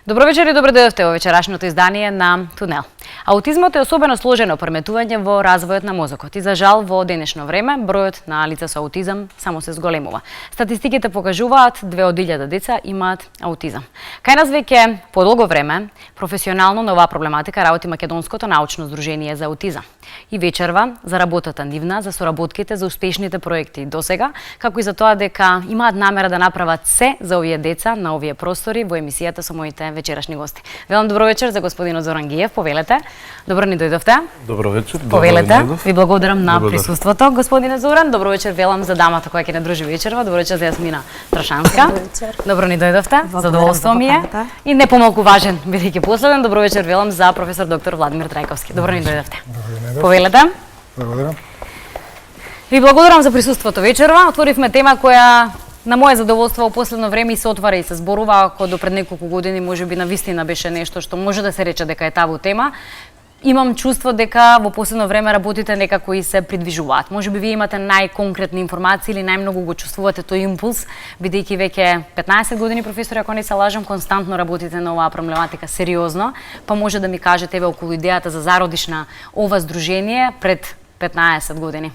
Добро вечер и добро дојдовте во вечерашното издание на Тунел. Аутизмот е особено сложено пореметување во развојот на мозокот и за жал во денешно време бројот на лица со аутизам само се зголемува. Статистиките покажуваат 2 од 1000 деца имаат аутизам. Кај нас веќе подолго време професионално на оваа проблематика работи Македонското научно здружение за аутизам и вечерва за работата нивна, за соработките, за успешните проекти досега, како и за тоа дека имаат намера да направат се за овие деца на овие простори во емисијата со моите вечерашни гости. Велам добро вечер за господинот Зоран Гиев, повелете. Добро ни дојдовте. Добро вечер. Повелете. Ви благодарам на присуството, господине Зоран. Добро вечер велам за дамата која ќе не дружи вечерва. Добро вечер за Јасмина Трашанска. Добро вечер. Добро ни дојдовте. Задоволство ми е. И не помалку важен, бидејќи последен, добро вечер велам за професор доктор Владимир Трајковски. Добро ни дојдовте. Повелете. Благодарам. Ви благодарам за присуството вечерва. Отворивме тема која на моје задоволство во последно време и се отвара и се зборува, ако до пред неколку години можеби навистина беше нешто што може да се рече дека е табу тема. Имам чувство дека во последно време работите некако и се придвижуваат. Можеби вие имате најконкретни информации или најмногу го чувствувате тој импулс, бидејќи веќе 15 години, професор, ако не се лажам, константно работите на оваа проблематика сериозно, па може да ми кажете еве околу идејата за зародиш на ова здружение пред 15 години.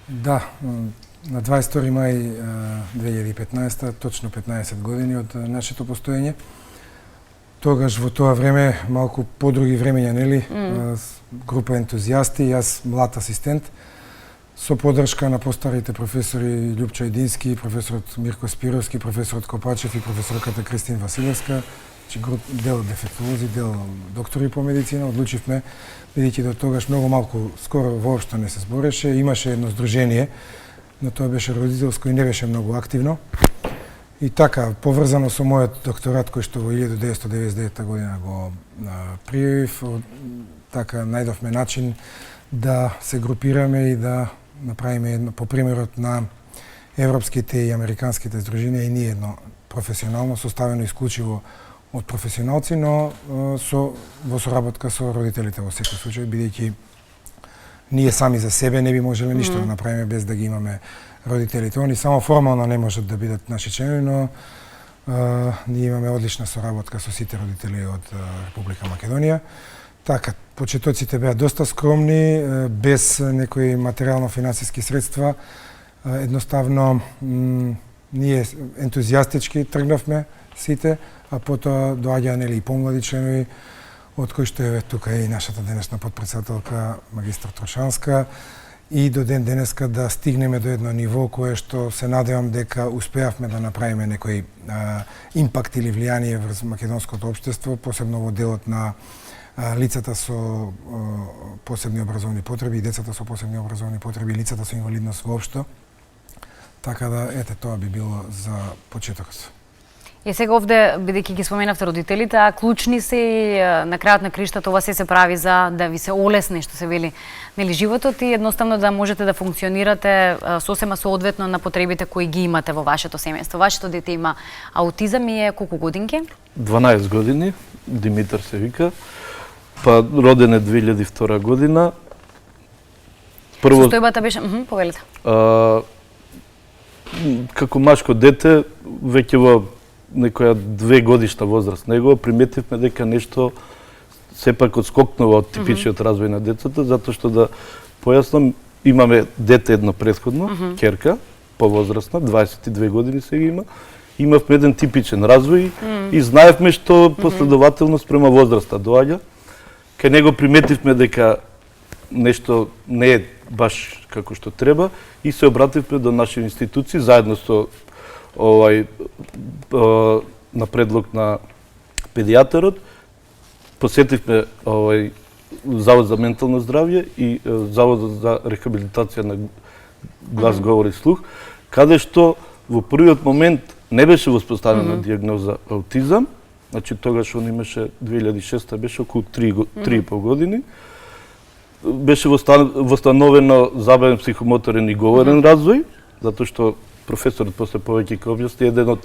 Да, на 22 мај 2015, точно 15 години од нашето постоење. Тогаш во тоа време, малку подруги времења, нели, група ентузијасти, јас млад асистент, со подршка на постарите професори Љупчо Едински, професорот Мирко Спировски, професорот Копачев и професорката Кристин Василевска, дел дефектолози, дел доктори по медицина, одлучивме, бидејќи до тогаш многу малку, скоро воопшто не се збореше, имаше едно здружение, но тоа беше родителско и не беше многу активно. И така, поврзано со мојот докторат кој што во 1999 година го пријавив, така најдовме начин да се групираме и да направиме едно по примерот на европските и американските здруженија и ние едно професионално составено исклучиво од професионалци, но во соработка со родителите во секој случај, бидејќи ние сами за себе не би можеле ништо да направиме без да ги имаме родителите. Они само формално не можат да бидат наши членови, но ние имаме одлична соработка со сите родители од Република Македонија. Така, почетоците беа доста скромни, без некои материјално-финансиски средства. Едноставно, ние ентузијастички тргнавме сите, а потоа доаѓаа нели и помлади членови, од кои што е тука и нашата денешна подпредседателка магистар Трошанска, и до ден денеска да стигнеме до едно ниво кое што се надевам дека успеавме да направиме некој импакт или влијание врз македонското општество, посебно во делот на лицата со посебни образовни потреби и децата со посебни образовни потреби и лицата со инвалидност воопшто. Така да, ете, тоа би било за почетокот. И сега овде, бидејќи ги споменавте родителите, клучни се и на крајот на криштата ова се прави за да ви се олесни, што се вели, нели, животот и едноставно да можете да функционирате сосема соодветно на потребите кои ги имате во вашето семејство. Вашето дете има аутизам и е колку годинки? 12 години, Димитар се вика. Па роден е 2002 година. Состојбата беше, повелете. Како машко дете, веќе во некоја 2 годишна возраст него, приметивме дека нешто сепак отскокнува од типичниот развој на децата, затоа што да појаснам, имаме дете едно претходно, ќерка, повозрастна, 22 години сега има. Имавме еден типичен развој и знаевме што последователно спрема возраста доаѓа. Кај него приметивме дека нешто не е баш како што треба и се обративме до наши институции заедно со на предлог на педијатарот. Посетивме Завод за ментално здравје и Завод за рехабилитација на глас, говор и слух, каде што во првиот момент не беше воспоставена дијагноза аутизам, значи тогаш он имаше 2006 беше околу 3,5 години. Беше востановено забавен психомоторен и говорен развој, затоа што професорот после повеќе ќе објасни еден од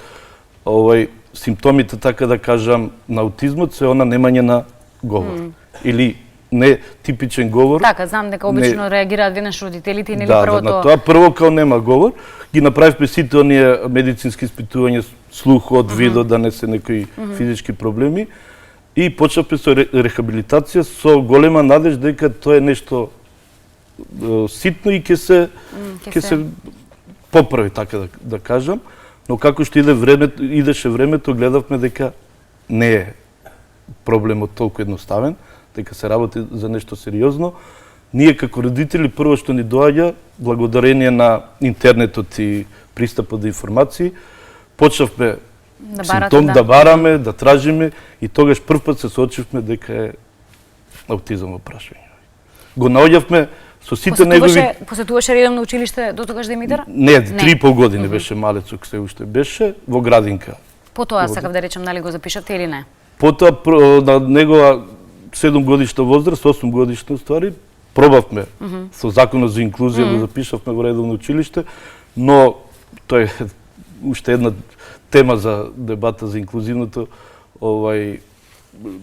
симптомите, така да кажам, на аутизмот се она немање на говор или не типичен говор. Така, знам дека обично реагираат веднаш родителите и нели првото. првото. Да, на тоа прво као нема говор, ги направивме сите оние медицински испитувања слух од видео, да не се некои физички проблеми. И почнавме со рехабилитација со голема надеж дека тоа е нешто ситно и ќе се поправи, така да кажам. Но како што идеше времето, гледавме дека не е проблемот толку едноставен, дека се работи за нешто сериозно. Ние како родители прво што ни доаѓа, благодарение на интернетот и пристапот до информации, почнавме симптом да бараме, да тражиме и тогаш првпат се соочивме дека е аутизам во прашање. Го наоѓавме со сите негови... Посетуваше редовно училиште до тогаш Димитар? Не, 3,5 години беше малецок, се уште беше во градинка. Потоа сакав да речем, дали го запишате или не? Потоа на негова 7 годишна возраст, 8 годишна ствари, пробавме со законот за инклузија, го запишавме во редовно училиште, но тоа е уште една тема за дебата за инклузивното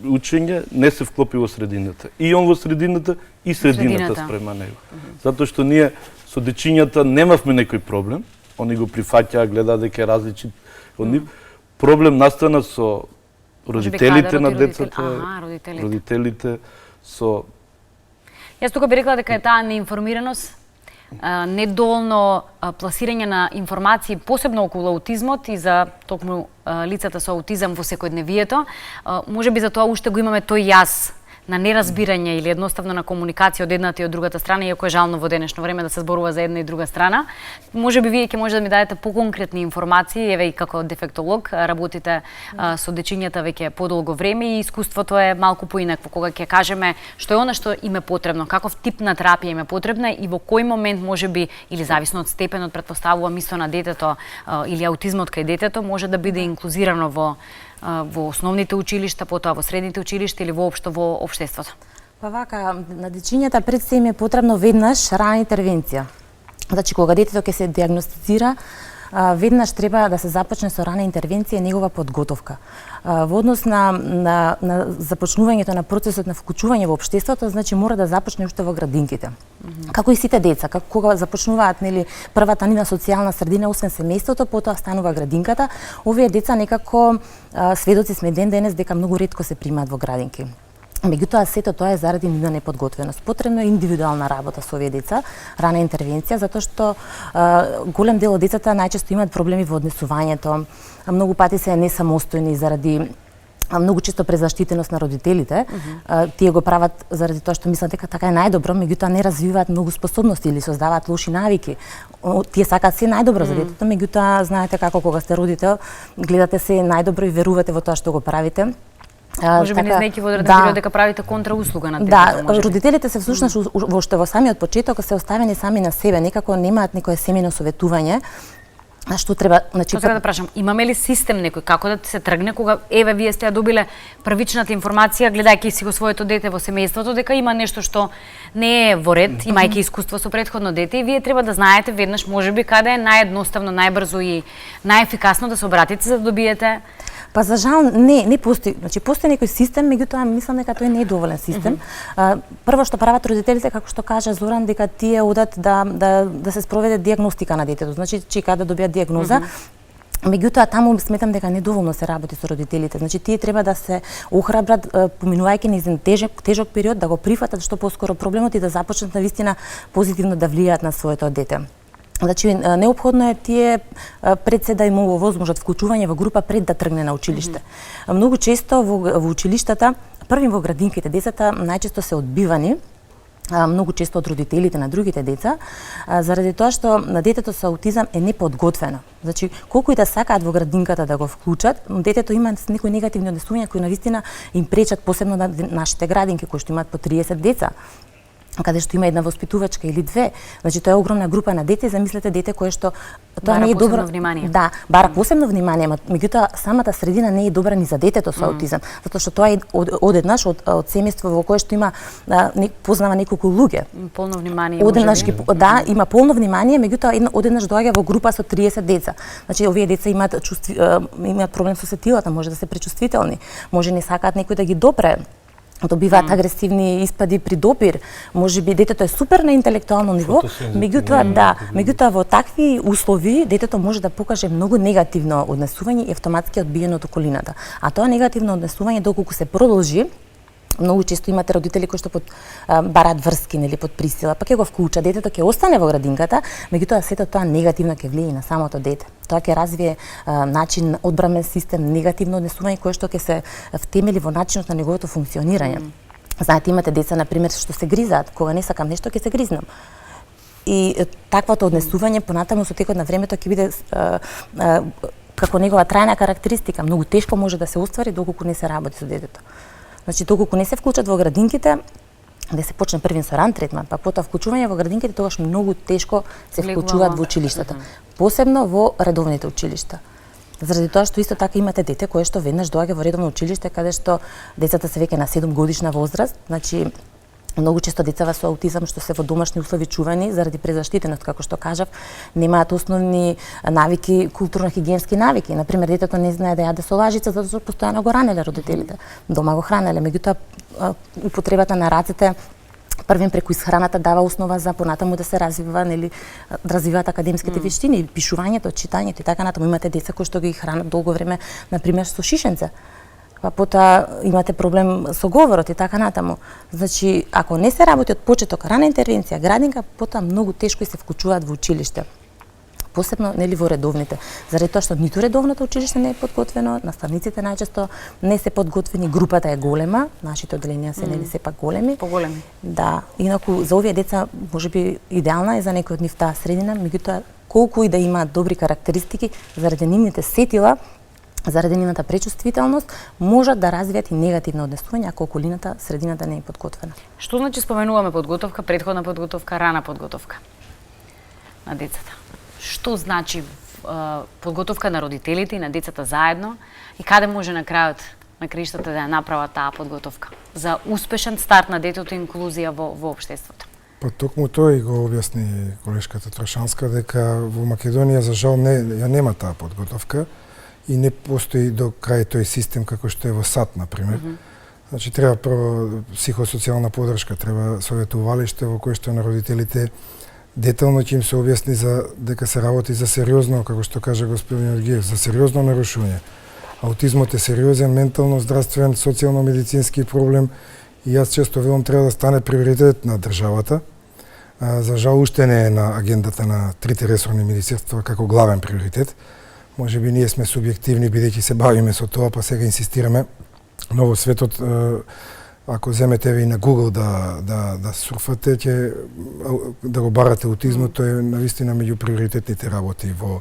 учење, не се вклопи во средината. И он во средината, и средината спрема него. Затоа што ние со дечињата немавме некој проблем, они го прифаќаа, глеdaa дека е различен од нив. Проблем настана со родителите на децата, родителите со... Јас тука би рекла дека е таа неинформираност, недолно пласирање на информации, посебно околу аутизмот и за токму лицата со аутизам во секојдневието. Може би за тоа уште го имаме тој јас на неразбирање или едноставно на комуникација од едната и од другата страна, иако е жално во денешно време да се зборува за една и друга страна. Може би вие ќе може да ми дадете поконкретни информации, еве и како дефектолог, работите со дечињата веќе подолго време и искуството е малку поинакво кога ќе кажеме што е она што им е потребно, каков тип на терапија им е потребна и во кој момент можеби или зависно од степенот претпоставува мисто на детето или аутизмот кај детето може да биде инклузирано во основните училишта, потоа во средните училишта или воопшто во општеството? Па вака, на дечињата пред се им е потребно веднаш рана интервенција. Значи, кога детето ќе се диагностицира, веднаш треба да се започне со рана интервенција и негова подготовка. Во однос на започнувањето на процесот на вклучување во општеството, значи мора да започне уште во градинките. Како и сите деца, кога започнуваат нели првата нивна социјална средина освен семејството, потоа станува градинката, овие деца некако сведоци сме ден денес дека многу ретко се примаат во градинки. Меѓутоа, сето тоа е заради нивна неподготвеност. Потребно е индивидуална работа со овие деца, рана интервенција, затоа што голем дел од децата најчесто имаат проблеми во однесувањето, многу пати се несамостојни заради многу често презаштитеност на родителите. Тие го прават заради тоа што мислат дека така е најдобро, меѓутоа не развиваат многу способности или создаваат лоши навики. Тие сакаат се најдобро за детето, меѓутоа знаете како кога сте родител, гледате се најдобро и верувате во тоа што го правите. Може би не знаејќи во одреден период дека правите контрауслуга на детето. Да, родителите се всушност во самиот почеток се оставени сами на себе, некако немаат некое семејно советување. Што треба, значи Тоа да прашам, имаме ли систем некој како да се тргне кога еве вие сте ја добиле првичната информација гледајќи си го своето дете во семејството дека има нешто што не е во ред, имајќи искуство со претходно дете и вие треба да знаете веднаш можеби каде е наједноставно, најбрзо и најефикасно да се обратите за да добиете. Па за жал не постои, значи постои некој систем, меѓутоа мислам дека тој не е доволен систем. Прво што прават родителите, како што кажа Зоран, дека тие одат да се спроведе дијагностика на детето, значи чека да добијат дијагноза. Меѓутоа таму сметам дека недоволно се работи со родителите. Значи тие треба да се охрабрат поминувајќи низ тежок период да го прифатат што поскоро проблемот и да започнат навистина позитивно да влијаат на своето дете. Значи, неопходно е тие пред се да имаат возможност вклучување во група пред да тргне на училиште. Многу често во училиштата, први во градинките, децата најчесто се одбивани, многу често од родителите на другите деца, заради тоа што на детето со аутизам е неподготвено. Значи, колку и да сакаат во градинката да го вклучат, детето има некои негативни однесувања кои навистина им пречат, посебно на нашите градинки кои што имаат по 30 деца, каде што има една воспитувачка или две. Значи тоа е огромна група на дете, замислете дете кое што тоа не е добро. Да, бара посебно внимание, меѓутоа самата средина не е добра ни за детето со аутизам, затоа што тоа е одеднаш од семејство во кое што има познава неколку луѓе. Полно внимание. Одеднаш да, има полно внимание, меѓутоа одеднаш доаѓа во група со 30 деца. Значи овие деца имаат проблем со сетилата, може да се пречувствителни, може не сакаат некој да ги допре. добиваат агресивни испади при допир. Можеби детето е супер на интелектуално ниво, меѓутоа во такви услови детето може да покаже многу негативно однесување и автоматски одбиено од околината. А тоа негативно однесување доколку се продолжи, многу често имате родители кои што бараат врски, нели, под присила, па ќе го вклучат, детето ќе остане во градинката, меѓутоа сето тоа негативно ќе влие на самото дете. Тоа ќе развие начин одбрамен систем, негативно однесување кое што ќе се втемели во начинот на неговото функционирање. Знаете, имате деца на пример што се гризаат, кога не сакам нешто ќе се гризнам. И таквото однесување понатаму со текот на времето ќе биде како негова трајна карактеристика, многу тешко може да се оствари доколку не се работи со детето. Значи, доколку не се вклучат во градинките, да се почне првин со ран третман, па потоа вклучување во градинките, тогаш многу тешко се вклучуваат во училиштата. Посебно во редовните училишта. Заради тоа што исто така имате дете кое што веднаш доаѓа во редовно училиште, каде што децата се веќе на 7 годишна возраст, значи многу често децава со аутизам што се во домашни услови чувани заради презаштитеност, како што кажав, немаат основни навики, културно-хигиенски навики. Например, детето не знае да јаде со лажица затоа што постојано го ранеле родителите. Дома го хранеле, меѓутоа употребата на рацете првен преку исхраната дава основа за понатаму да се развива, нели, развиваат академските вештини, пишувањето, читањето и така натаму. Имате деца кои што ги хранат долго време, например, со шишенце. Па потоа имате проблем со говорот и така натаму. Значи, ако не се работи од почеток, рана интервенција, градинка, потоа многу тешко и се вклучуваат во училиште. Посебно, нели, во редовните. Заради тоа што ниту редовното училиште не е подготвено, наставниците најчесто не се подготвени, групата е голема, нашите одделенија се нели сепак големи. Поголеми. Да, инаку за овие деца можеби идеална е за некој од нив таа средина, меѓутоа колку и да имаат добри карактеристики, заради нивните сетила, заради нивната пречувствителност, можат да развијат и негативно однесување ако околината, средината не е подготвена. Што значи споменуваме подготовка, претходна подготовка, рана подготовка на децата? Што значи подготовка на родителите и на децата заедно и каде може на крајот на краиштата да ја направат таа подготовка за успешен старт на детето и инклузија во општеството? Па токму тој го објасни колешката Трошанска дека во Македонија за жал ја нема таа подготовка и не постои до крај тој систем како што е во САД, например. Значи, треба прво психосоцијална подршка, треба советувалиште во кое што на родителите детално ќе им се објасни за дека се работи за сериозно, како што кажа господин Оргиев, за сериозно нарушување. Аутизмот е сериозен ментално, здравствен, социјално-медицински проблем и јас често велам треба да стане приоритет на државата. За жал уште не е на агендата на трите ресорни министерства како главен приоритет. Може би ние сме субјективни бидејќи се бавиме со тоа, па сега инсистираме. Но во светот, ако земете ви на Google да сурфате, ќе да го барате аутизмот, тој е навистина меѓу приоритетните работи во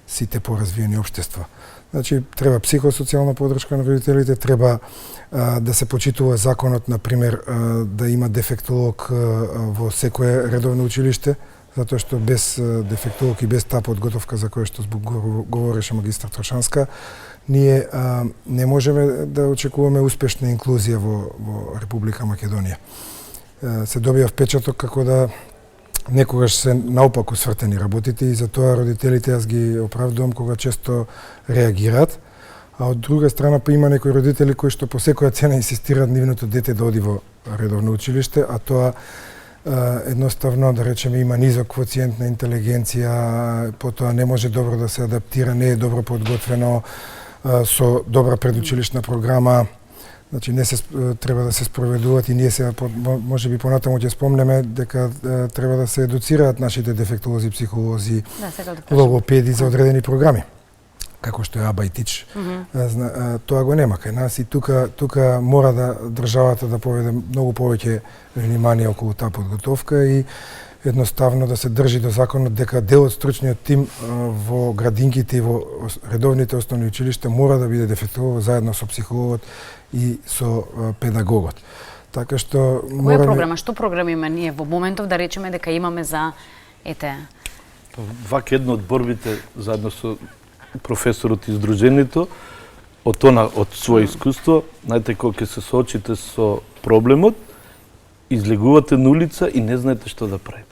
сите поразвиени општества. Значи, треба психосоцијална подршка на родителите, треба да се почитува законот, например, да има дефектолог во секое редовно училиште, затоа што без дефектолог и без таа подготовка за која што говореше магистар Трошанска, ние не можеме да очекуваме успешна инклузија во Република Македонија. Се добија впечаток како да некогаш се наопаку свртени работите и затоа родителите јас ги оправдувам кога често реагираат, а од друга страна па има некои родители кои што по секоја цена инсистираат нивното дете да оди во редовно училиште, а тоа едноставно, да речеме, има низок квоциент на интелигенција, потоа не може добро да се адаптира, не е добро подготвено, со добра предучилишна програма, значи не се треба да се спроведуваат и ние сега можеби понатаму ќе спомнеме дека треба да се едуцираат нашите дефектолози, психолози, логопеди за одредени програми, како што е АБА и ТИЧ. Тоа го нема кај нас и тука мора да државата да поведе многу повеќе внимание околу таа подготовка и едноставно да се држи до законот дека дел од стручниот тим во градинките и во редовните основни училишта мора да биде дефектолог заедно со психологот и со педагогот. Така што Која програма, што програми има ние во моментов да речеме дека имаме за Вака едно од борбите заедно со професорот и Сдруженијето од свое искуство, знаете кога ќе се соочите со проблемот, излегувате на улица и не знаете што да правите.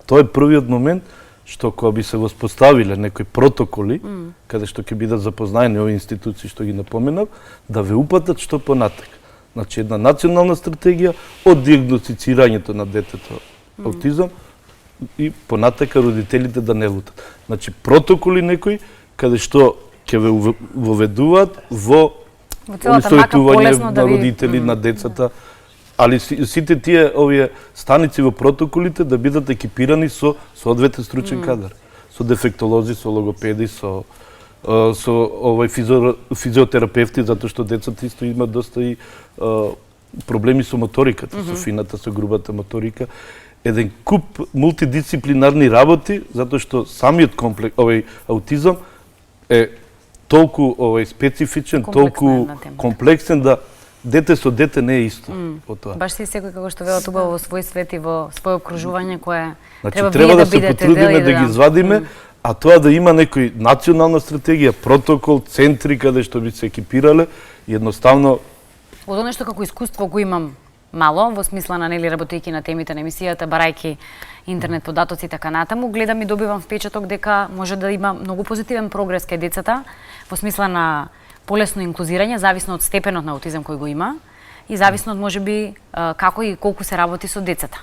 Тоа е првиот момент што кога би се воспоставиле некои протоколи, каде што ќе бидат запознаени овие институции што ги напоменав, да ве упатат што понатак. Значи една национална стратегија од диагностицирањето на детето аутизам и понатака родителите да не лутат. Значи протоколи некои каде што ќе ве воведуваат во советување на родители на децата, али сите тие овие станици во протоколите да бидат екипирани со соодветен стручен кадар, со дефектолози, со логопеди, со физиотерапевти, затоа што децата исто имаат доста и проблеми со моториката, со фината, со грубата моторика. Еден куп мултидисциплинарни работи, затоа што самиот комплекс, овој аутизам е толку специфичен, толку комплексен да дете со дете не е исто од тоа. Баш си секој како што велат убаво во свој свет и во свое окружување кое треба да се потрудиме да ги извадиме, а тоа да има некој национална стратегија, протокол, центри каде што би се екипирале, едноставно од оно што како искуство го имам мало, во смисла на работејќи на темите на емисијата, барајки интернет податоци и така натаму, гледам и добивам впечаток дека може да има многу позитивен прогрес кај децата, во смисла на полесно инклузирање, зависно од степенот на аутизам кој го има и зависно од можеби како и колку се работи со децата.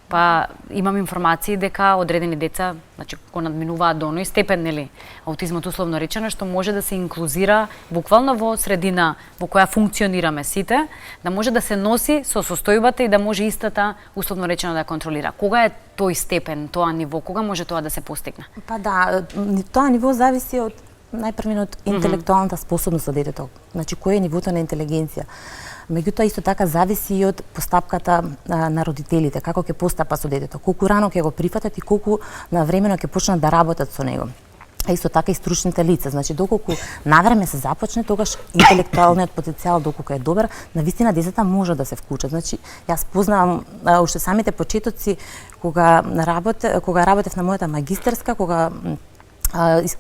Па имам информации дека одредени деца, значи го надминуваат до оној степен, аутизмот условно речено, што може да се инклузира буквално во средина во која функционираме сите, да може да се носи со состојбата и да може истата условно речено да контролира. Кога е тој степен, тоа ниво, кога може тоа да се постигне? Па да, тоа ниво зависи од најпрвено од интелектуалната способност на детето. Значи кој е нивото на интелигенција. Меѓутоа исто така зависи и од постапката на родителите, како ќе постапа со детето, колку рано ќе го прифатат и колку навремено ќе почнат да работат со него. А исто така и стручните лица, значи доколку навреме се започне, тогаш интелектуалниот потенцијал доколку е добар, навистина децата може да се вклучат. Значи јас познавам уште самите почетоци кога работев на мојата магистерска, кога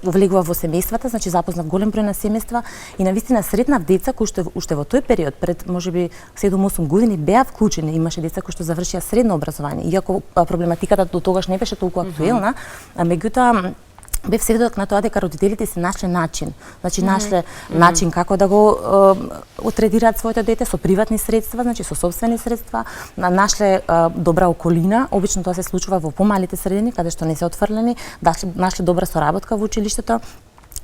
влегував во семејствата, значи запознав голем број на семејства и навистина сретнав деца кои што уште во тој период пред можеби 7-8 години беа вклучени, имаше деца кои што завршија средно образование, иако проблематиката до тогаш не беше толку актуелна, меѓутоа бев сведок на тоа дека родителите се нашле начин, значи нашле начин како да го отредираат своето дете со приватни средства, значи со сопствени средства, нашле добра околина, обично тоа се случува во помалите средини каде што не се отфрлени, нашле добра соработка во училиштето,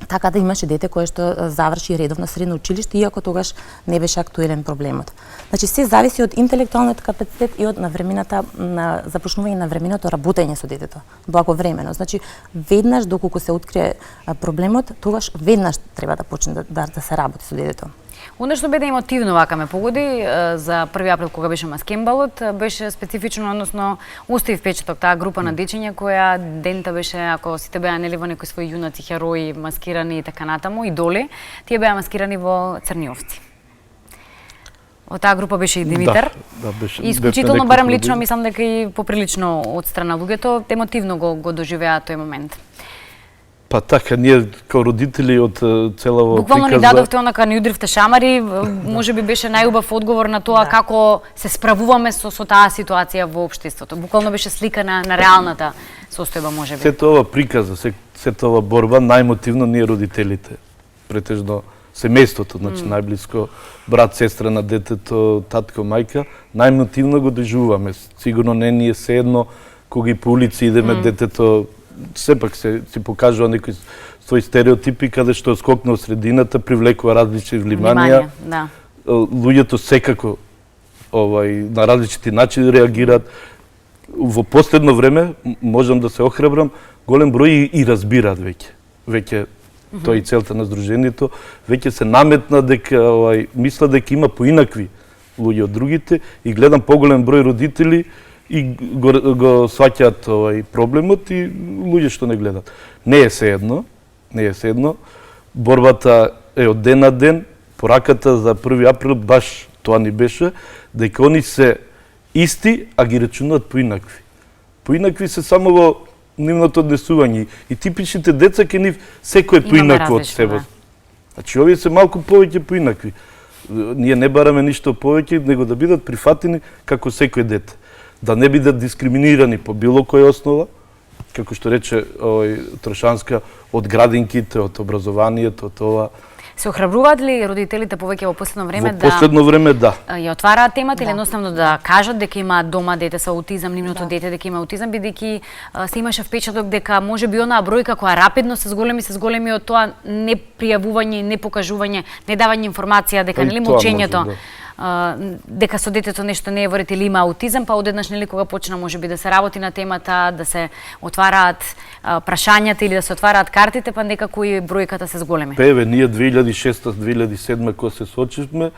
така да имаше дете кое што заврши редовно средно училиште, иако тогаш не беше актуелен проблемот. Значи се зависи од интелектуалниот капацитет и од навремената започнување на временото работење со детето, благовремено. Значи веднаш доколку се открие проблемот, тогаш веднаш треба да почне да се работи со детето. Оно што биде емотивно вака ме погоди за 1 април кога беше маскембалот, беше специфично, односно остави впечаток таа група на дечиња која дента беше, ако сите беа во некои своји јунаци, херои, маскирани и така натаму, идоли, тие беа маскирани во црни овци. Од таа група беше и Димитар. Да, беше. И исклучително, барем лично, мислам дека и поприлично од страна луѓето, емотивно го доживеа тој момент. Па така, ние како родители од целава буквално ни дадовте онака, ни удривте шамари, можеби беше најубав одговор на тоа како се справуваме со таа ситуација во општеството. Буквално беше слика на реалната состојба, можеби. Сето ова приказа, сето ова борба, најмотивно ние родителите. Претежно семејството, значи најблиско брат, сестра на детето, татко, мајка, најмотивно го доживуваме. Сигурно не ние се едно кога и по улици идеме детето сепак си покажува некои своји стереотипи каде што скокна од средината, привлекува различни вниманија. Да. Луѓето секако на различити начини реагираат. Во последно време можам да се охрабрам, голем број и разбираат веќе. Веќе тоа и целта на здружението, веќе се наметна дека мисла дека има поинакви луѓе од другите и гледам поголем број родители и го сваќаат проблемот и луѓе што не гледат. Не е се едно. Борбата е од ден на ден. Пораката за 1 април баш тоа ни беше, дека они се исти, а ги рачунуваат поинакви. Поинакви се само во нивното однесување. И типичните деца ке нив секој е поинакво од себе. Значи, овие се малку повеќе поинакви. Ние не бараме ништо повеќе, него да бидат прифатени како секој дете. Да не бидат дискриминирани по било која основа, како што рече Трошанска, од градинките, од образованието, од ова. Се охрабруваат ли родителите повеќе во последно време Во последно време да. ја отвараат темата или едноставно да кажат дека имаат дома дете со аутизам, нивното дете дека има аутизам, бидејќи се имаше впечаток дека можеби онаа бројка која рапидно се зголеми од тоа непријавување, непокажување, не давање информација дека нели молчењето дека со детето нешто не е во ред или има аутизам, па одеднаш нели кога почна можеби да се работи на темата, да се отвараат прашањата или да се отвараат картите, па некако и бројката се зголеми. Еве, ние 2006-2007 кога се сочивме,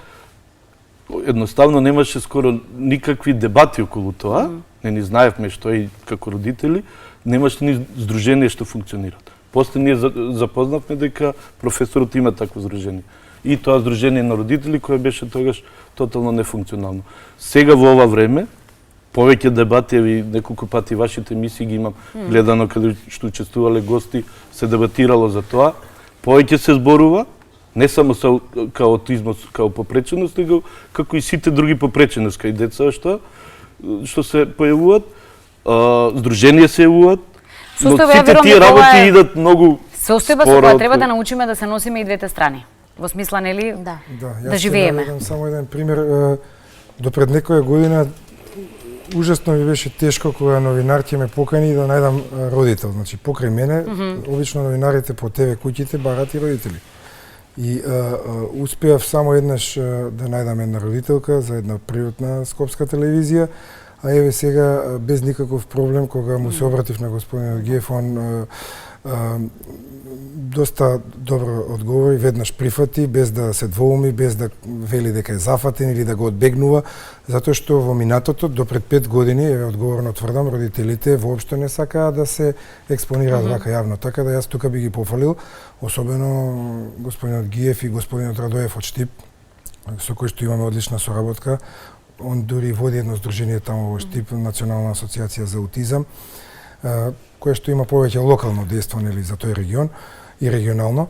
едноставно немаше скоро никакви дебати околу тоа, не ни знаевме што и како родители, немаше ни здружение што функционираат. После ние запознавме дека професорот има такво здружение. И тоа здружение на родители кое беше тогаш тотално нефункционално. Сега во ова време, повеќе дебати, еви неколку пати вашите емисии ги имам гледано каде што учествувале гости, се дебатирало за тоа, повеќе се зборува, не само со као аутизмот, као попреченост, него како и сите други попречености кај деца што се појавуваат, здруженија се јавуваат, но сите тие работи идат многу состојба со која треба да научиме да се носиме и двете страни. Во смисла, нели, да живееме. Јас само еден пример. До пред некоја година ужасно ми беше тешко кога новинар ќе ме покани да најдам родител. Значи, покрај мене, обично новинарите по ТВ куќите барат и родители. И успеав само еднаш да најдам една родителка за една приватна скопска телевизија, а еве сега без никаков проблем кога му се обратив на господинот Гиев, он доста добро одговори, веднаш прифати, без да се двоуми, без да вели дека е зафатен или да го одбегнува, затоа што во минатото, до пред 5 години, еве одговорно тврдам, родителите воопшто не сакаат да се експонираат вака јавно, така да јас тука би ги пофалил, особено господинот Гиев и господинот Радоев од Штип, со кој што имаме одлична соработка. Он дури води едно здружение таму во Штип, Национална асоциација за аутизам, кое што има повеќе локално дејство нели за тој регион и регионално.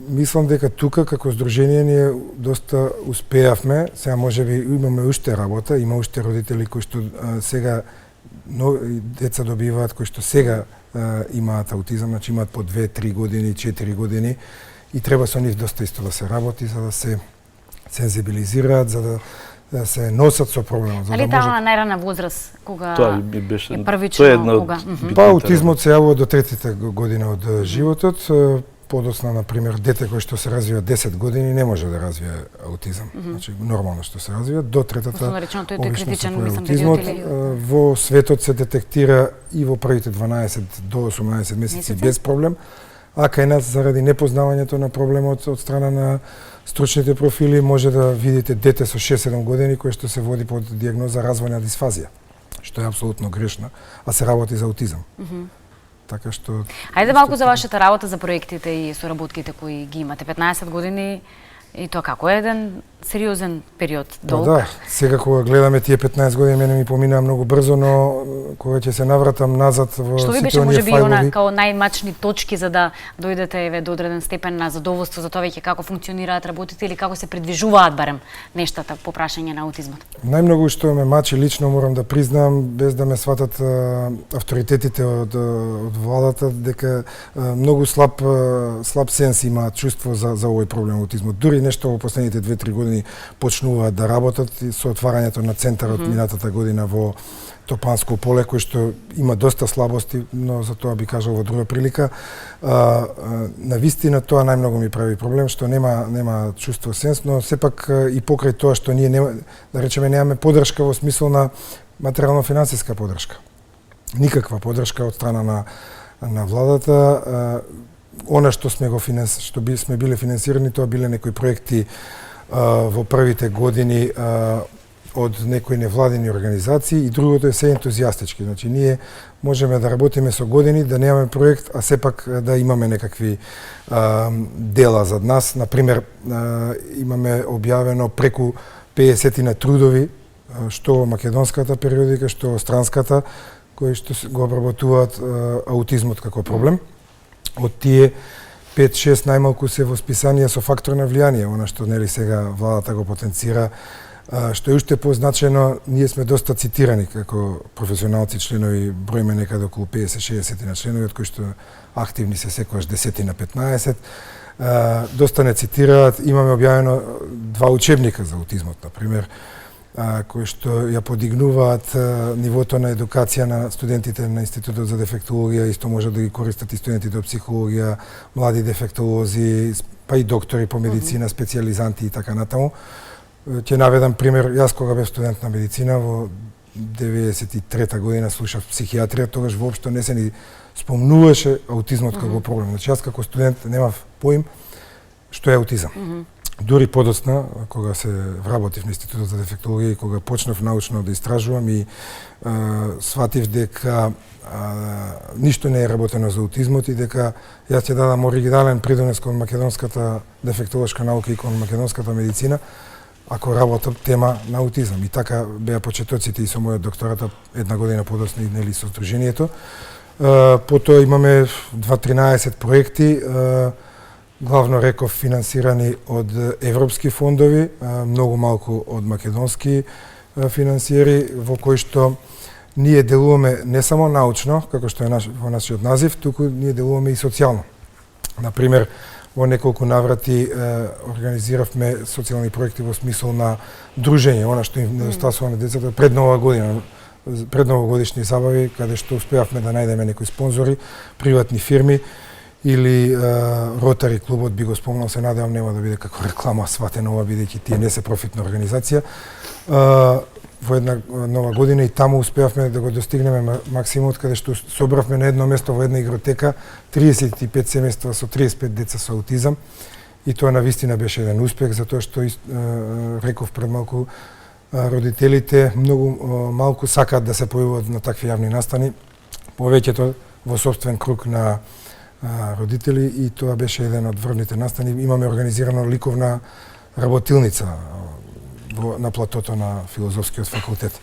Мислам дека тука како здружение ние доста успеавме, сега можеби имаме уште работа, има уште родители кои што сега деца добиваат кои што сега имаат аутизам, значи имаат по 2-3 години, 4 години и треба со нив доста исто да се работи за да се сензибилизираат, за да се носат со проблемот. Али таа најрана возраст кога тоа би беше првично тоа е една кога? Па аутизмот се јавува до 3-та година од животот. Подоцна, например, дете кој што се развива 10 години не може да развие аутизам. Значи нормално што се развива до 3-та. Обично се појави аутизмот. Во светот се детектира и во првите 12 до 18 месеци без проблем, а кај нас заради непознавањето на проблемот од страна на стручните профили може да видите дете со 6-7 години кој што се води под дијагноза развојна дисфазија, што е апсолутно грешна, а се работи за аутизам. Така што Ајде малку за вашата работа, за проектите и соработките кои ги имате. 15 години и тоа како е еден сериозен период, долг. Да, сега кога гледаме тие 15 години мене ми поминаа многу брзо, но кога ќе се навратам назад во што ви беше сите оние можеби она фајлови, као најмачни точки за да дојдете еве до одреден степен на задоволство за тоа веќе како функционираат работите или како се придвижуваат барем нештата по прашање на аутизмот? најмногу што ме мачи лично морам да признам, без да ме сватат авторитетите од владата, дека многу слаб сенс имаат чувство за овој проблем аутизмот. Дури нешто во последните 2-3 години почнуваат да работат со отварањето на центарот минатата година во Топанско поле, кој што има доста слабости, но за тоа би кажал во друга прилика. На вистина тоа најмногу ми прави проблем, што нема чувство сенс, но сепак и покрај тоа што ние да речеме немаме поддршка во смисол на материјално-финансиска поддршка. Никаква поддршка од страна на владата. Она што сме биле финансирани, тоа биле некои проекти во првите години од некои невладени организации и другото е се ентузијастички. Значи ние можеме да работиме со години, да немаме проект, а сепак да имаме некакви дела зад нас. Например, имаме објавено преку 50 на трудови, што во македонската периодика, што во странската, кои што го обработуваат аутизмот како проблем. Од тие 5-6 најмалку се во списанија со фактор на влијание, она што нели сега владата го потенцира, што е уште позначено, ние сме доста цитирани како професионалци членови, бројме некаде околу 50-60 на членови, од кои што активни се секогаш 10 на 15. доста не цитираат, имаме објавено 2 учебника за аутизмот, например, кои што ја подигнуваат нивото на едукација на студентите на Институтот за дефектологија, исто може да ги користат и студентите од психологија, млади дефектолози, па и доктори по медицина, специјализанти и така натаму. Ќе наведам пример, јас кога бев студент на медицина во 93-та година слушав психијатрија, тогаш воопшто не се ни спомнуваше аутизмот како проблем. Значи јас како студент немав поим што е аутизам. Дури подоцна, кога се вработив на Институтот за дефектологија и кога почнав научно да истражувам и сватив дека ништо не е работено за аутизмот и дека јас ќе дадам оригинален придонес кон македонската дефектолошка наука и кон македонската медицина, ако работам тема на аутизам. И така беа почетоците и со мојот докторат една година подоцна и нели со Сдруженијето. Потоа имаме 13 проекти, главно реков финансирани од европски фондови, многу малку од македонски финансиери, во кои што ние делуваме не само научно, како што е во нашиот назив, туку ние делуваме и социјално. Например, во неколку наврати организиравме социјални проекти во смисол на дружење, она што им недостасува на децата пред Нова година, пред новогодишни забави, каде што успеавме да најдеме некои спонзори, приватни фирми, или Ротари клубот, би го спомнал, се надевам нема да биде како реклама сватено ова, бидејќи тие не се профитна организација. Во една нова година и таму успеавме да го достигнеме максимумот, каде што собравме на едно место во една игротека 35 семејства со 35 деца со аутизам. И тоа навистина беше еден успех, затоа што реков пред малку, родителите многу малку сакаат да се појавуваат на такви јавни настани, повеќето во собствен круг на родители, и тоа беше еден од врвните настани. Имаме организирано ликовна работилница на платото на Филозофскиот факултет.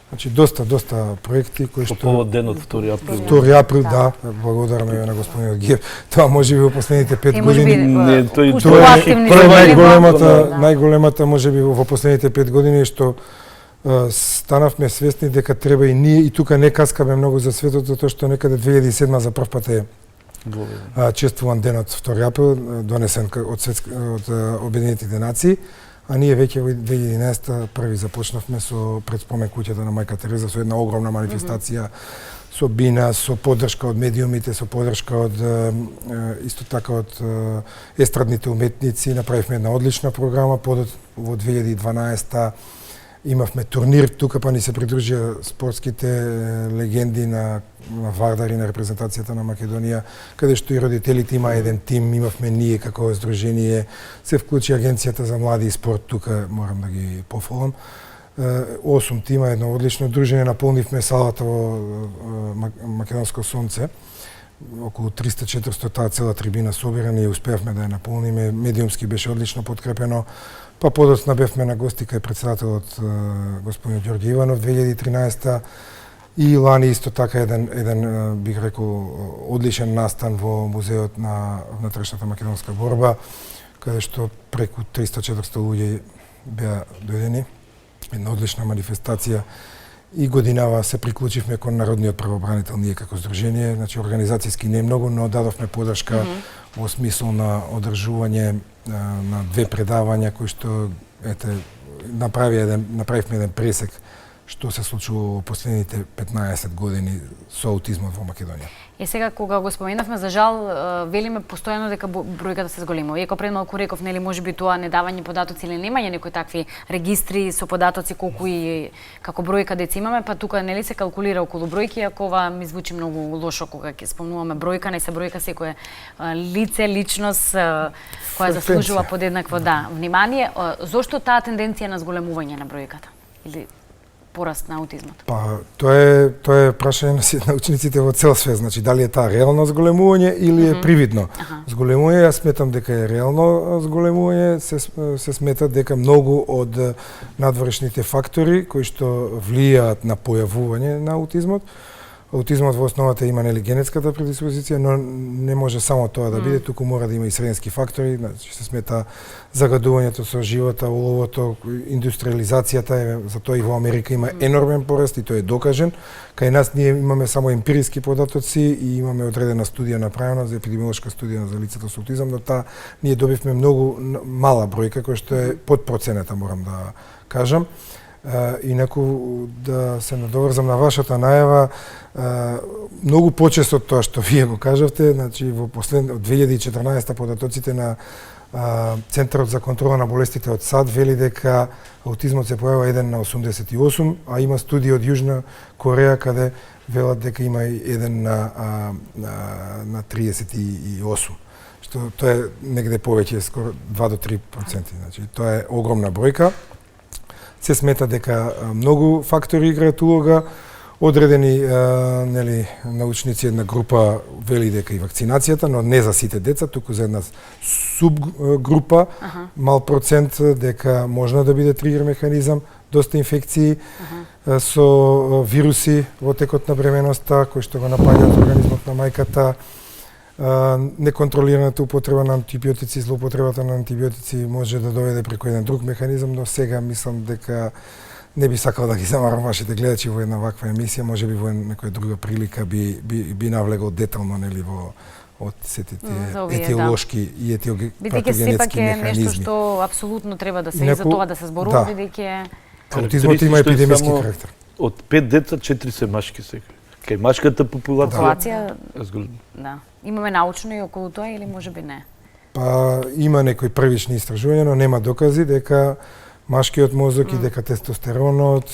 Значи доста проекти кои што по повод денот 2 април. 2 април, да, благодараме на господинот Гиев. Тоа можеби во последните 5 години Не, тој е најголемата можеби во последните 5 години што станавме свесни дека треба и ние, и тука не каскаме многу за светот, затоа што некаде 2007 за прв пат е чествуван денот 2 април, донесен од Обединетите нации, а ние веќе во 2011 први започнавме со предспомен куќата на Мајка Тереза, со една огромна манифестација, со бина, со поддршка од медиумите, со поддршка од исто така од естрадните уметници. Направивме една одлична програма. Во 2012 имавме турнир, тука па ни се придружија спортските легенди на Вардар и на репрезентацијата на Македонија, каде што и родителите има еден тим, имавме ние како здружение, се вклучи Агенцијата за млади и спорт, тука морам да ги пофалам. 8 тима, едно одлично дружење, наполнивме салата во Македонско сонце, околу 300-400 таа цела трибина собирани и успеавме да ја наполниме. Медиумски беше одлично подкрепено. Па подоцна бевме на гости кај председателот господин Ѓорѓе Иванов 2013 и лани исто така еден бих рекол одличен настан во музеот на внатрешната македонска борба, каде што преку 300-400 луѓе беа дојдени. Една одлична манифестација и годинава се приклучивме кон Народниот правобранител ние како здружение, значи организацијски не многу, но дадовме поддршка во смисол на одржување на 2 предавања кои што направивме еден пресек што се случува во последните 15 години со аутизмот во Македонија. И сега кога го споменавме, за жал велиме постојано дека бројката се зголемува. Иако пред малку реков, нели можеби тоа недавање податоци или немање некои такви регистри со податоци колку и како бројка деца имаме, па тука нели се калкулира околу бројки, ако ова ми звучи многу лошо кога ќе спомнуваме бројка, не се бројка секое лице, личност која заслужува подеднакво внимание. Зошто таа тенденција на зголемување на бројката? Или пораст на аутизмот? Па, тоа е прашање на учениците во цел свет, значи дали е таа реално зголемување или е привидно зголемување. Јас сметам дека е реално зголемување, се смета дека многу од надворешните фактори кои што влијаат на појавување на аутизмот Аутизмот во основата има нели генетската предиспозиција, но не може само тоа да биде, туку мора да има и средински фактори, значи се смета загадувањето со живота, уловото, индустриализацијата, затоа и во Америка има енормен пораст и тој е докажен. Кај нас ние имаме само емпириски податоци и имаме одредена студија направена за епидемиолошка студија за лицата со аутизам, но таа ние добивме многу мала бројка која што е под процената, морам да кажам. Инаку да се надоврзам на вашата најава, многу почесто од тоа што вие го кажавте, значи во последно 2014 податоците на Центарот за контрола на болестите од САД вели дека аутизмот се појавува 1 на 88, а има студии од Јужна Кореја каде велат дека има и 1 на 38. Што тоа е негде повеќе, скоро 2 до 3%. Значи тоа е огромна бројка. Се смета дека многу фактори играат улога. Одредени нели научници, една група вели дека и вакцинацијата, но не за сите деца, туку за една субгрупа, мал процент дека можна да биде тригер механизам, доста инфекции со вируси во текот на бременоста кои што го напаѓаат организмот на мајката. Неконтролираната употреба на антибиотици, злоупотребата на антибиотици може да доведе преку еден друг механизам, но сега мислам дека не би сакал да ги замарам вашите гледачи во една ваква емисија, можеби во некоја друга прилика би навлегол детално нели во од сите тие етиолошки и етиопатогенетски механизми. Нешто што апсолутно треба да се и за тоа да се зборува, бидејќи аутизмот има епидемиски карактер. Од 5 деца 4 се машки сега. Кај машката популација. Да. Имаме научно и околу тоа или можеби не? Па има некои првични истражувања, но нема докази дека машкиот мозок и дека тестостеронот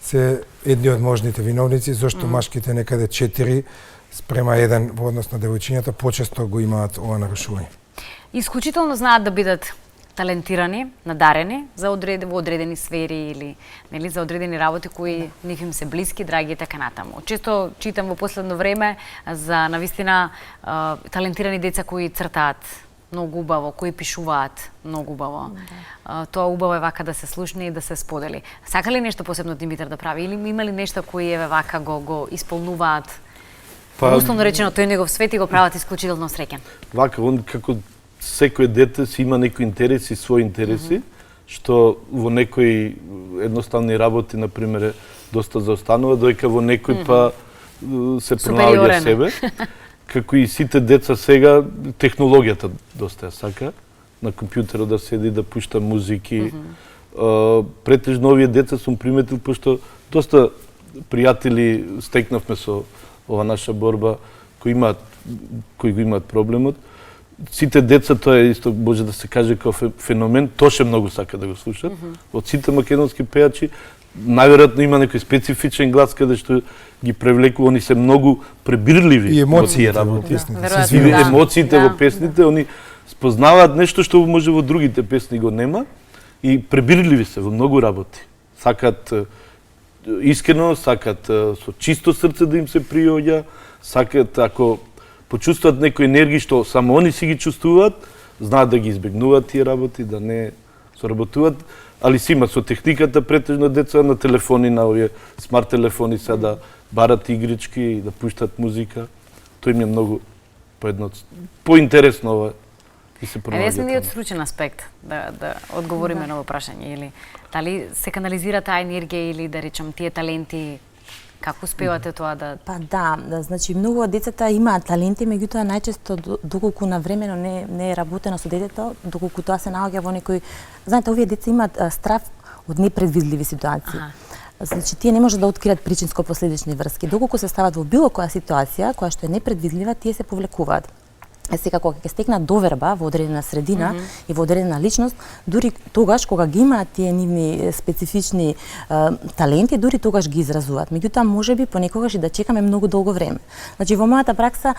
се едни од можните виновници, зашто машките некаде 4 спрема 1 во однос на девојчињата почесто го имаат ова нарушување. Исклучително знаат да бидат талентирани, надарени за во одредени сфери или нели за одредени работи кои нив им се блиски, драги и така натаму. Често читам во последно време за навистина талентирани деца кои цртаат многу убаво, кои пишуваат многу убаво. Тоа убаво е вака да се слушне и да се сподели. Сака ли нешто посебно Димитар да прави или има ли нешто кои еве вака го исполнуваат? Условно речено тој негов свет и го прават исклучително среќен. Вака, он како секој дете си има некои интереси, своји интереси, што во некои едноставни работи, например, доста заостанува, додека во некој па се пронаоѓа себе. Како и сите деца сега, технологијата доста ја сака, на компјутерот да седи, да пушта музики. Претежно овие деца сум приметил, пошто доста пријатели стекнавме со ова наша борба, кои го имаат проблемот. Сите деца, тоа е исто, може да се каже како феномен, тоше многу сака да го слушат. Од сите македонски пејачи, најверојатно има некој специфичен глас каде што ги привлекува, они се многу пребирливи во тие работи. Емоциите во песните, они спознаваат нешто што може во другите песни го нема и пребирливи се во многу работи. Сакаат искрено, сакаат со чисто срце да им се приоѓа, сакаат ако почувствуваат некои енергии што само они си ги чувствуваат, знаат да ги избегнуваат тие работи, да не соработуваат, али си имат со техниката претежно деца на телефони, на овие смарт телефони се да барат игрички и да пуштат музика. Тоа им е многу поинтересно ова и се пронаоѓа. Еве сме од стручен аспект да одговориме на прашање или дали се канализира таа енергија или да речам тие таленти. Како успевате тоа да... Па да, значи многу од децата имаат таленти, меѓутоа најчесто доколку навремено не е работено со детето, доколку тоа се наоѓа во некој... Знаете, овие деца имаат страв од непредвидливи ситуации. Значи, тие не може да откриат причинско-последични врски. Доколку се стават во било која ситуација, која што е непредвидлива, тие се повлекуваат. Сега, кога ќе стекнат доверба во одредена средина и во одредена личност, дури тогаш кога ги имаат тие нивни специфични таленти, дури тогаш ги изразуваат. Меѓутоа, можеби понекогаш и да чекаме многу долго време. Значи, во мојата пракса,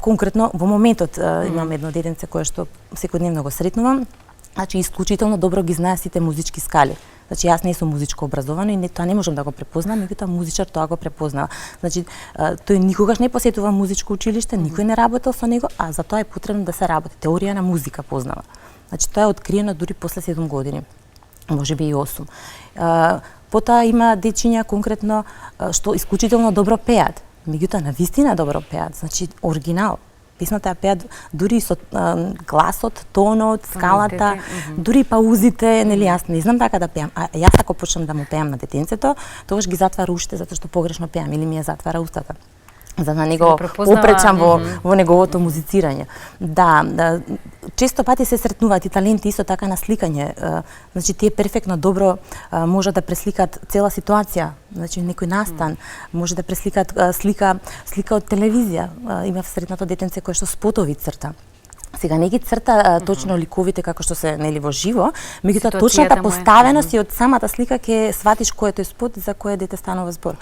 конкретно во моментот имам едно детенце кое што секојдневно го сретнувам, значи исклучително добро ги знае сите музички скали. Значи, јас не сум музичко образовано и тоа не можам да го препознам, меѓутоа музичар тоа го препознава. Значи, тој никогаш не посетува музичко училиште, никој не работел со него, а за тоа е потребно да се работи. Теорија на музика познава. Значи, тоа е откриено дури после 7 години, можеби и 8. Потоа има дечиња конкретно што исклучително добро пеат. Меѓутоа навистина добро пеат, значи оригинал. Песната ја пеат дури со гласот, тонот, скалата, дури паузите, нели јас не знам така да пеам. А јас ако почнам да му пеам на детенцето, тогаш ги затвара ушите затоа што погрешно пеам или ми ја затвара устата. За да не го попречам во неговото музицирање. Да, често пати се сретнуваат и таленти исто така на сликање. Значи тие перфектно добро може да пресликат цела ситуација, значи некој настан, може да пресликат слика од телевизија. Има сретнато детенце кое што спотови црта. Сега не ги црта точно ликовите како што се нели во живо, меѓутоа точната поставеност и од самата слика ќе сватиш кој е тој спот и за кое дете станува збор.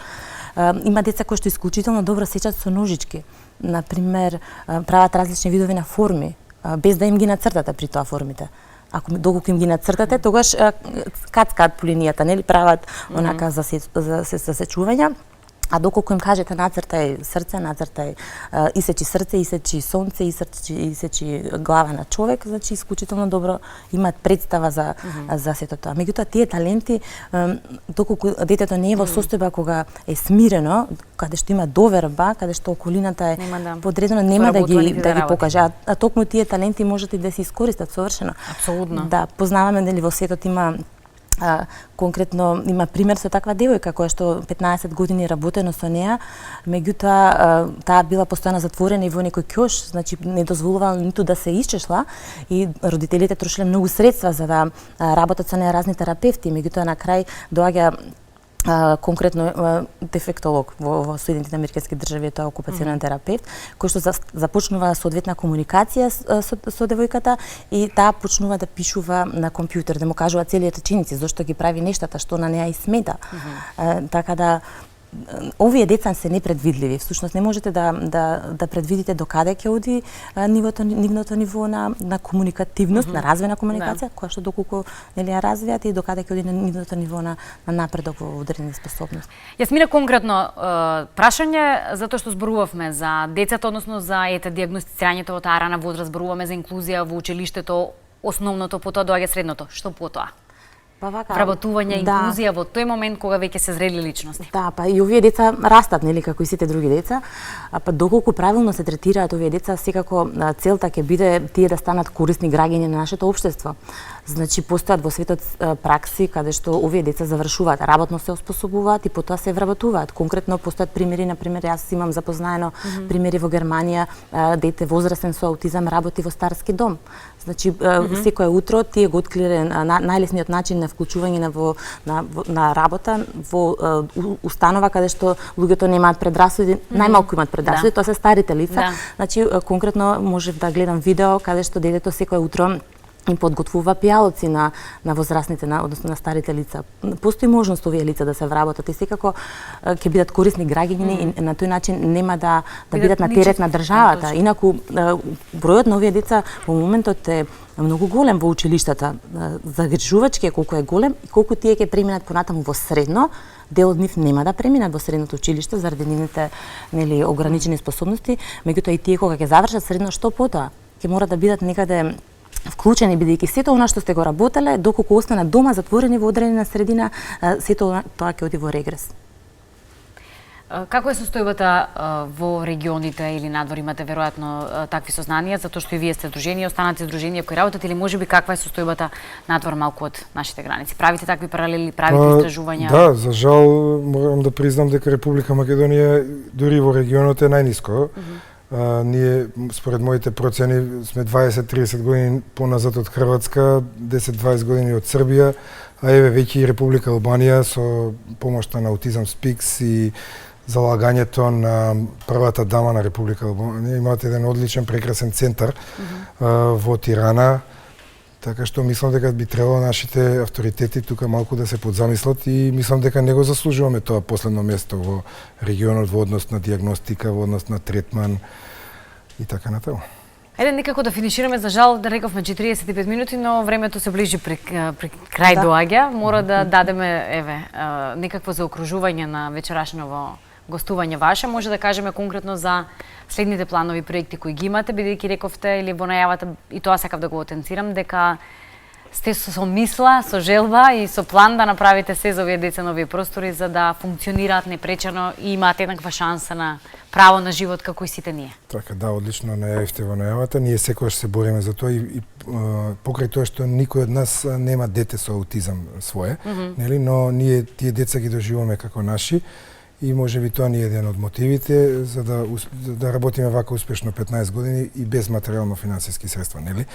Има деца кои што исклучително добро сечат со ножички. Например, прават различни видови на форми, без да им ги нацртате при тоа формите. Доколку им ги нацртате, тогаш кацкаат по линијата, нели прават онака за сечувања. А доколку им кажете нацртај срце, нацртај исечи срце, исечи сонце, исечи глава на човек, значи исклучително добро имаат представа за сето тоа. Меѓутоа тие таленти, доколку детето не е во состојба кога е смирено, каде што има доверба, каде што околината е подредена, нема да ги покаже. А токму тие таленти можат и да се искористат совршено. Апсолутно. Да, познаваме дали во светот има конкретно има пример со таква девојка која што 15 години работено со неа, меѓутоа таа била постојано затворена и во некој ќош, значи не дозволувала ниту да се исчешла и родителите трошеле многу средства за да работат со неа разни терапевти, меѓутоа на крај доаѓа конкретно дефектолог во Соединетите американски држави, тоа окупационален терапевт, кој што започнува соодветна комуникација со девојката и таа почнува да пишува на компјутер, да му кажува целиот реченици, зошто ги прави нештата, што на неа и смета. Така да овие деца се непредвидливи. Всушност не можете да предвидите до каде ќе оди нивното ниво на комуникативност, на развојна комуникација, која што доколку нели ја развијат и до каде ќе оди нивното ниво на напредок во одредени способности. Јасмина, конкретно прашање затоа што зборувавме за децата, односно за диагностицирањето во таа рана возраст, зборуваме за инклузија во училиштето, основното, потоа доаѓа средното. Што потоа? Вработување, инклузија во тој момент кога веќе се зрели личности. Да, па и овие деца растат, нели, како и сите други деца, па доколку правилно се третираат овие деца, секако целта ќе биде тие да станат корисни граѓани на нашето општество. Значи постојат во светот пракси каде што овие деца завршуваат, работно се оспособуваат и потоа се вработуваат. Конкретно постојат примери, например, јас имам запознаено примери во Германија, дете возрастен со аутизам работи во старски дом. Значи секое утро тие го откриле најлесниот начин на вклучување на работа во установа каде што луѓето немаат предрасуди, најмалку имаат предрасуди, тоа се старите лица. Значи конкретно можев да гледам видео каде што детето секое утро им подготвува пијалоци на возрастните, односно на старите лица. Постои можност овие лица да се вработат и секако ќе бидат корисни граѓани и на тој начин нема да бидат на терет на државата. Инаку бројот на овие деца во моментот е многу голем во училиштата. Загрижувачки е колку е голем и колку тие ќе преминат понатаму во средно, дел од нив нема да преминат во средното училиште заради нивните нели ограничени способности, меѓутоа и тие кога ќе завршат средно, што потоа ќе мора да бидат некаде вклучени, бидејќи сето она што сте го работеле, доколку останат дома затворени во одредена средина, сето тоа ќе оди во регрес. Како е состојбата во регионите или надвор? Имате веројатно такви сознанија, затоа што и вие сте здружени, останати здруженија кои работат, или можеби каква е состојбата надвор малку од нашите граници? Правите такви паралели, правите истражувања? Да, за жал морам да признам дека Република Македонија дури во регионот е најниско. Ние, според моите процени, сме 20-30 години поназад од Хрватска, 10-20 години од Србија, а еве веќе и Република Албанија со помошта на Аутизам Спикс и залагањето на првата дама на Република Албанија имаат еден одличен прекрасен центар во Тирана, така што мислам дека би требало нашите авторитети тука малку да се подзамислат и мислам дека не го заслужуваме тоа последно место во регионот во однос на диагностика, во однос на третман и така натаму. Ајде некако да финишираме, за жал да рековме 45 минути, но времето се ближи при крај доаѓа. Мора да дадеме некакво заокружување на вечерашново гостување ваше. Може да кажеме конкретно за следните планови проекти кои ги имате, бидејќи рековте или во најавата, и тоа сакав да го отенцирам, дека сте со мисла, со желба и со план да направите се за овие деца на овие простори за да функционираат непречено и имаат еднаква шанса на право на живот како и сите ние. Така, да, одлично најавивте во најавата. Ние секогаш се бориме за тоа и покрај тоа што никој од нас нема дете со аутизам свое, нели, но ние тие деца ги доживуваме како наши и можеби тоа ни е еден од мотивите за да работиме вака успешно 15 години и без материјално-финансиски средства, нели?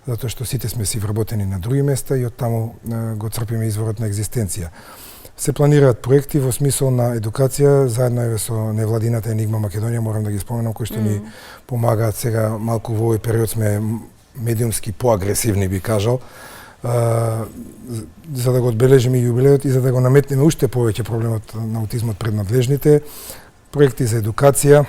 Затоа што сите сме си вработени на други места и од таму го црпиме изворот на екзистенција. Се планираат проекти во смисол на едукација, заедно еве со невладината Енигма Македонија, морам да ги споменам, кои што ни помагаат сега, малку во овој период сме медиумски поагресивни, би кажал, за да го одбележиме јубилеот и за да го наметнеме уште повеќе проблемот на аутизмот пред надлежните, проекти за едукација,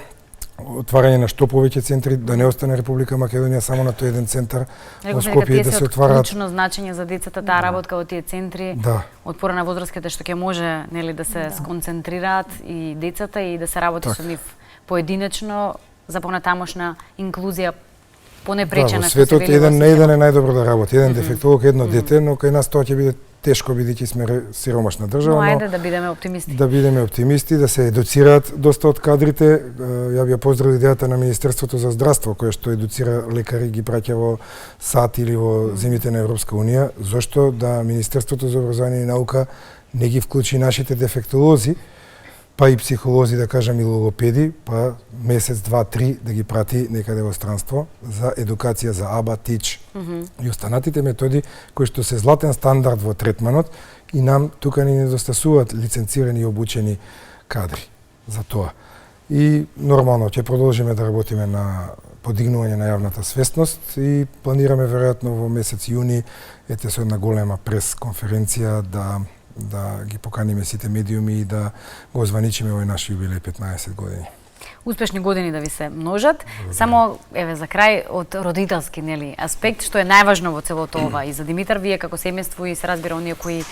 отварање на што повеќе центри, да не остане Република Македонија само на тој еден центар во Скопје, да се отвараат. Клучно значење за децата таа работка во тие центри, од пора на возрастите што ќе може, нели, да се сконцентрираат и децата и да се работи со нив поединечно за понатамошна инклузија понепречена. Да, во светот еден на еден е најдобро да работи. Еден дефектолог, едно дете, но кај нас тоа ќе биде тешко бидејќи сме сиромашна држава. Но ајде да бидеме оптимисти. Да бидеме оптимисти, да се едуцираат доста од кадрите. Ја би ја поздравил идејата на Министерството за здравство, кое што едуцира лекари, ги праќа во САД или во земјите на Европска унија. Зошто да Министерството за образование и наука не ги вклучи нашите дефектолози, па и психолози, да кажам, и логопеди, па месец, два, три да ги прати некаде во странство за едукација за АБА, ТИЧ и останатите методи кои што се златен стандард во третманот и нам тука ни недостасуваат лиценцирани и обучени кадри за тоа. И нормално ќе продолжиме да работиме на подигнување на јавната свесност и планираме веројатно во месец јуни со една голема прес-конференција да ги поканиме сите медиуми и да го званичиме овој наш јубилеј 15 години. Успешни години да ви се множат. Само еве за крај од родителски, нели, аспект, што е најважно во целото ова и за Димитар, вие како семејство и се разбира оние кои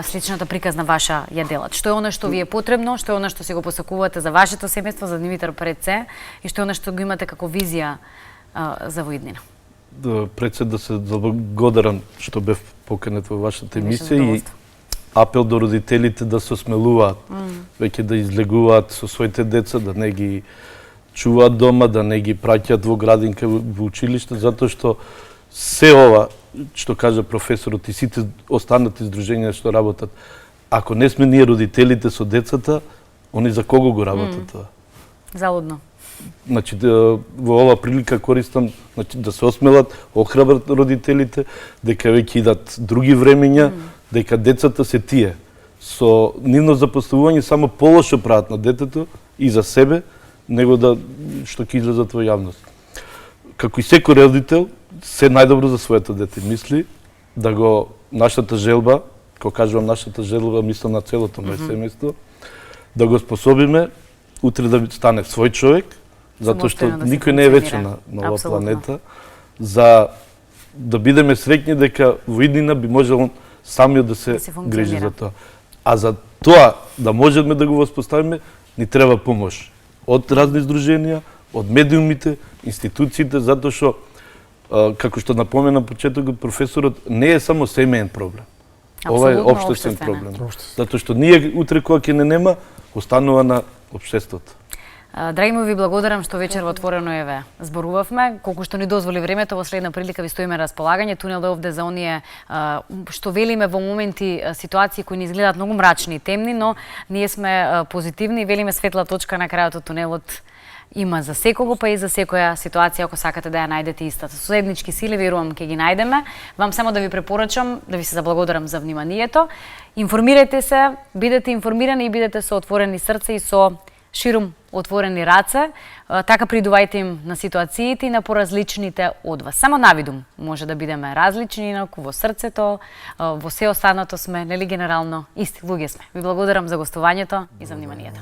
сличната приказна ваша ја делат. Што е она што ви е потребно, што е она што си го посакувате за вашето семејство, за Димитар пред се и што е она што го имате како визија за во иднина. Пред се да се благодарам што бев поканет во вашата емисија и апел до родителите да се осмелуваат, веќе да излегуваат со своите деца, да не ги чуваат дома, да не ги праќаат во градинка, во училиште, затоа што се ова, што кажа професорот и сите останати издруженија што работат, ако не сме ние родителите со децата, они за кого го работат тоа? Залудно. Значи, во ова прилика користам да се осмелат, охрабрат родителите, дека веќе идат други времења, дека децата се тие. Со нивно запоставување само полошо прават на детето и за себе, него да што ќе излезат во јавност. Како и секој родител, се најдобро за своето дете мисли, да го нашата желба, кога кажувам нашата желба, мислам на целото моје семејство, да го способиме утре да стане свој човек, затоа што никој не е вечен на оваа планета, за да бидеме среќни дека во иднина би можел самиот да се грижи за тоа. А за тоа да можеме да го воспоставиме, ни треба помош од разни издруженија, од медиумите, институциите, затоа што, како што напомена почетокот професорот, не е само семеен проблем. Ова е општествен проблем. Затоа што ние утре кога ќе не нема, останува на општеството. Драги му, ви благодарам што вечер во Отворено еве зборувавме. Колку што ни дозволи времето, во следна прилика ви стоиме на располагање. Тунел е овде за оние што велиме во моменти ситуации кои ни изгледаат многу мрачни и темни, но ние сме позитивни и велиме светла точка на крајот од тунелот има за секого, па и за секоја ситуација, ако сакате да ја најдете истата. Со заеднички сили верувам ќе ги најдеме. Вам само да ви препорачам, да ви се заблагодарам за вниманието. Информирајте се, бидете информирани и бидете со отворени срце и со ширум отворени раце, така придувајте им на ситуациите и на поразличните од вас. Само навидум може да бидеме различни, инаку во срцето, во се останато сме, нели генерално, исти луѓе сме. Ви благодарам за гостувањето и за вниманието.